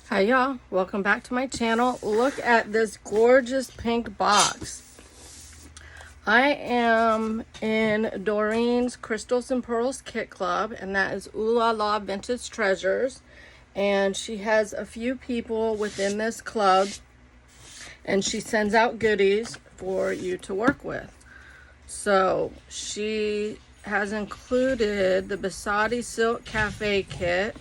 Hi y'all, welcome back to my channel. Look at this gorgeous pink box. I am in Doreen's Crystals and Pearls Kit Club, and that is Ooh La La Vintage Treasures. And she has a few people within this club, and she sends out goodies for you to work with. So she has included the Basadi Silk Cafe Kit,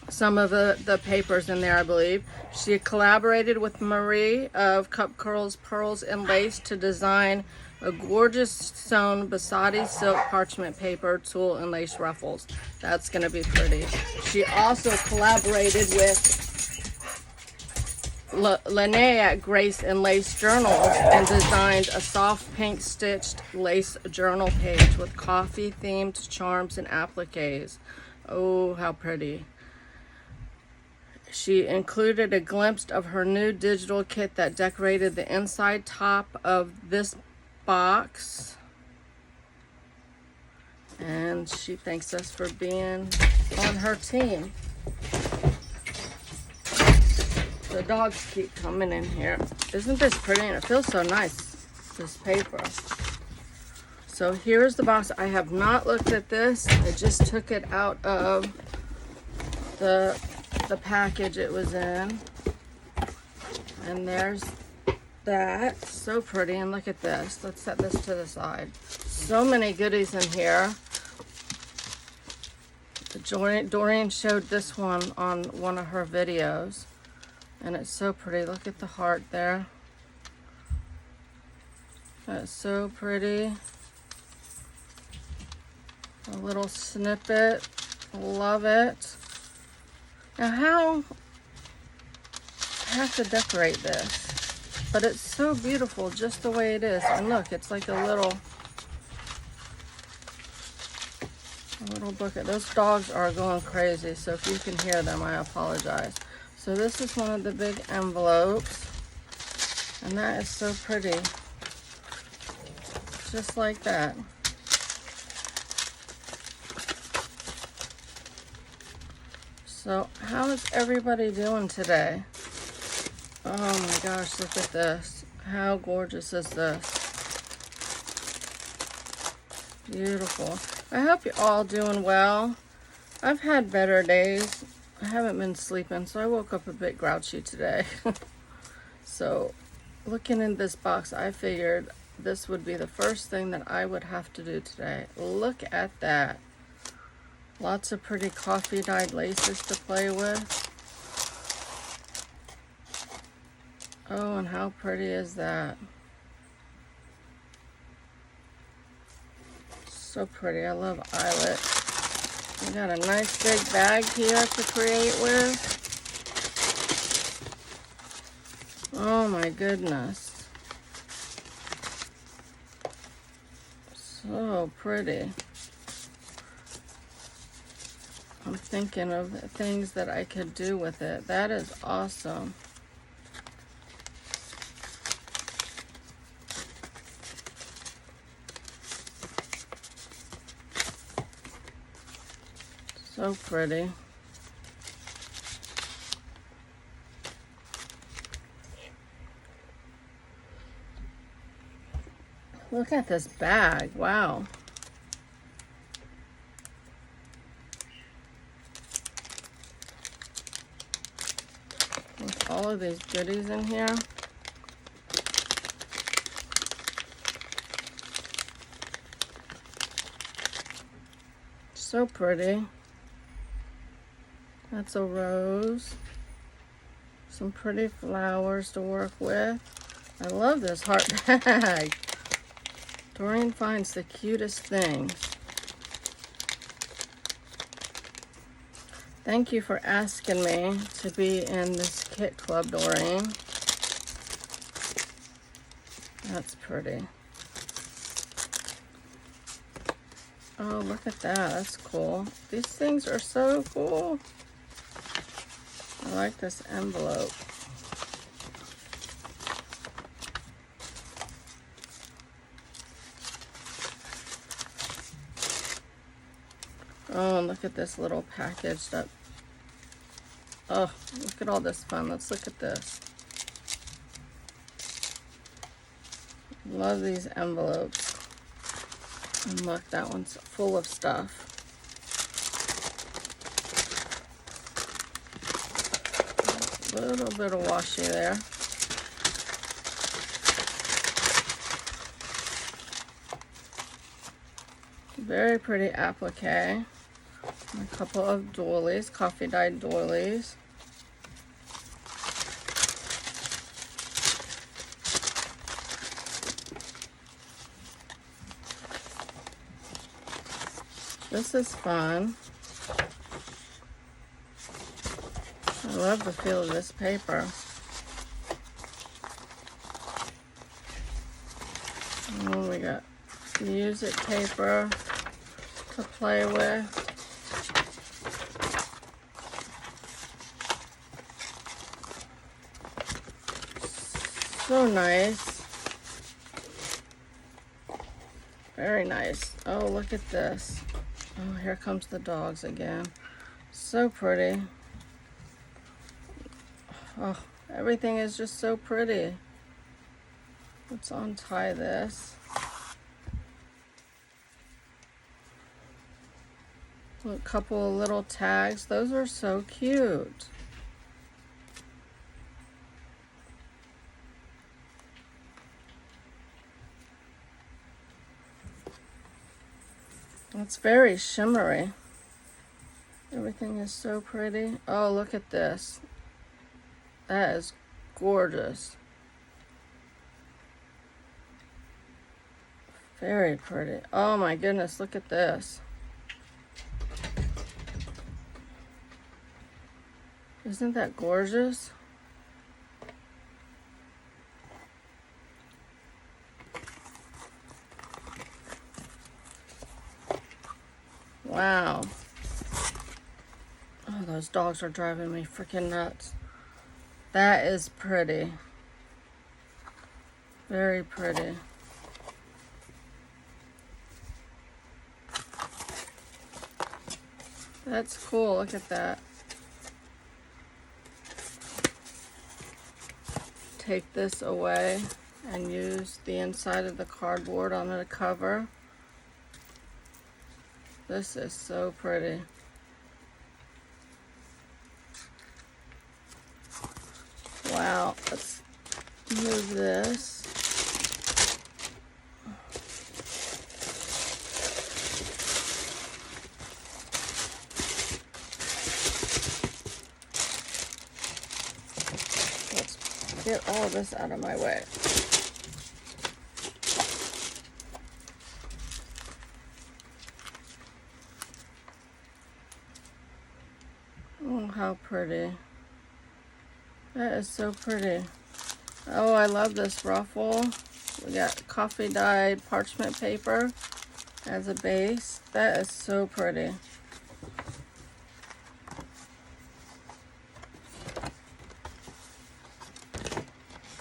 some of the papers in there, I believe. She collaborated with Marie of Cup Curls, Pearls, and Lace to design a gorgeous sewn Basadi silk parchment paper, tulle, and lace ruffles. That's going to be pretty. She also collaborated with Lene at Grace and Lace Journals and designed a soft pink stitched lace journal page with coffee themed charms and appliques. Oh, how pretty. She included a glimpse of her new digital kit that decorated the inside top of this box. And she thanks us for being on her team. The dogs keep coming in here. Isn't this pretty? And it feels so nice, this paper. So here's the box. I have not looked at this. I just took it out of the package it was in, and there's that. So pretty. And look at this. Let's set this to the side. So many goodies in here. Doreen showed this one on one of her videos, and it's so pretty. Look at the heart there. That's so pretty. A little snippet. Love it. Now I have to decorate this, but it's so beautiful just the way it is. And look, it's like a little book. Those dogs are going crazy, so if you can hear them, I apologize. So this is one of the big envelopes, and that is so pretty. Just like that. So how is everybody doing today? Oh my gosh, look at this. How gorgeous is this? Beautiful. I hope you're all doing well. I've had better days. I haven't been sleeping, so I woke up a bit grouchy today. So looking in this box, I figured this would be the first thing that I would have to do today. Look at that. Lots of pretty coffee dyed laces to play with. Oh, and how pretty is that? So pretty. I love eyelet. We got a nice big bag here to create with. Oh my goodness. So pretty. I'm thinking of things that I could do with it. That is awesome. So pretty. Look at this bag. Wow. With all of these goodies in here. So pretty. That's a rose. Some pretty flowers to work with. I love this heart bag. Doreen finds the cutest things. Thank you for asking me to be in this kit club, Doreen. That's pretty. Oh, look at that. That's cool. These things are so cool. I like this envelope. Oh, and look at this little packaged up Oh, look at all this fun. Let's look at this. Love these envelopes. And look, that one's full of stuff. A little bit of washi there. Very pretty applique. A couple of doilies, coffee dyed doilies. This is fun. I love the feel of this paper. And we got music paper to play with. So nice. Very nice. Oh, look at this. Oh, here comes the dogs again. So pretty. Oh, everything is just so pretty. Let's untie this. A couple of little tags. Those are so cute. It's very shimmery. Everything is so pretty. Oh, look at this. That is gorgeous. Very pretty. Oh my goodness, look at this. Isn't that gorgeous? Wow. Oh, those dogs are driving me freaking nuts. That is pretty. Very pretty. That's cool. Look at that. Take this away and use the inside of the cardboard on the cover. This is so pretty. Wow, let's move this. Let's get all this out of my way. Oh, how pretty. That is so pretty. Oh, I love this ruffle. We got coffee dyed parchment paper as a base. That is so pretty.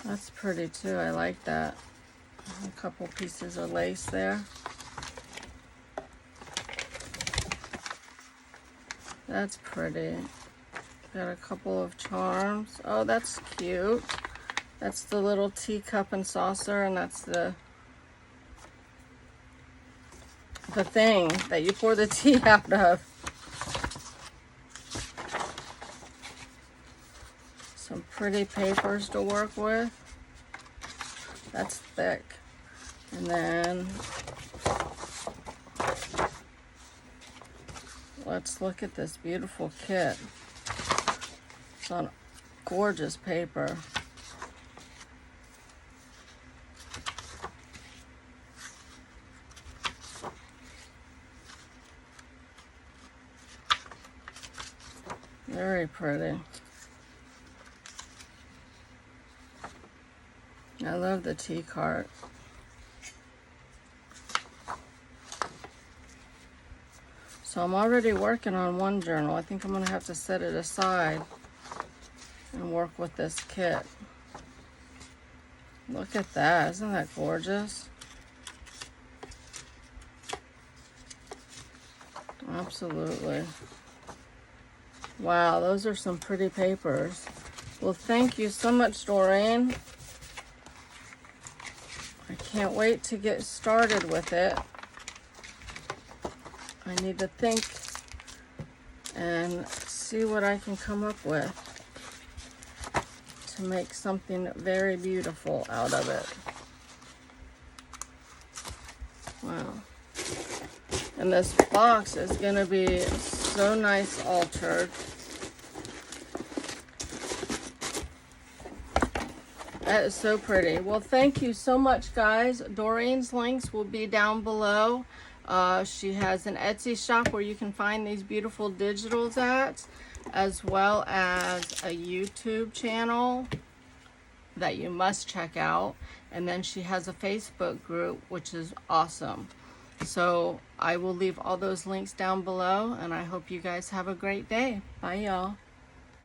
That's pretty too. I like that. A couple pieces of lace there. That's pretty. Got a couple of charms. Oh, that's cute. That's the little teacup and saucer, and that's the thing that you pour the tea out of. Some pretty papers to work with. That's thick. And then let's look at this beautiful kit. It's on gorgeous paper. Very pretty. I love the tea cart. So I'm already working on one journal. I think I'm going to have to set it aside and work with this kit. Look at that. Isn't that gorgeous? Absolutely. Wow, those are some pretty papers. Well, thank you so much, Doreen. I can't wait to get started with it. I need to think and see what I can come up with to make something very beautiful out of it. Wow. And this box is going to be so nice altered. That is so pretty. Well, thank you so much, guys. Doreen's links will be down below. She has an Etsy shop where you can find these beautiful digitals at, as well as a YouTube channel that you must check out. And then she has a Facebook group, which is awesome. So I will leave all those links down below, and I hope you guys have a great day. Bye, y'all.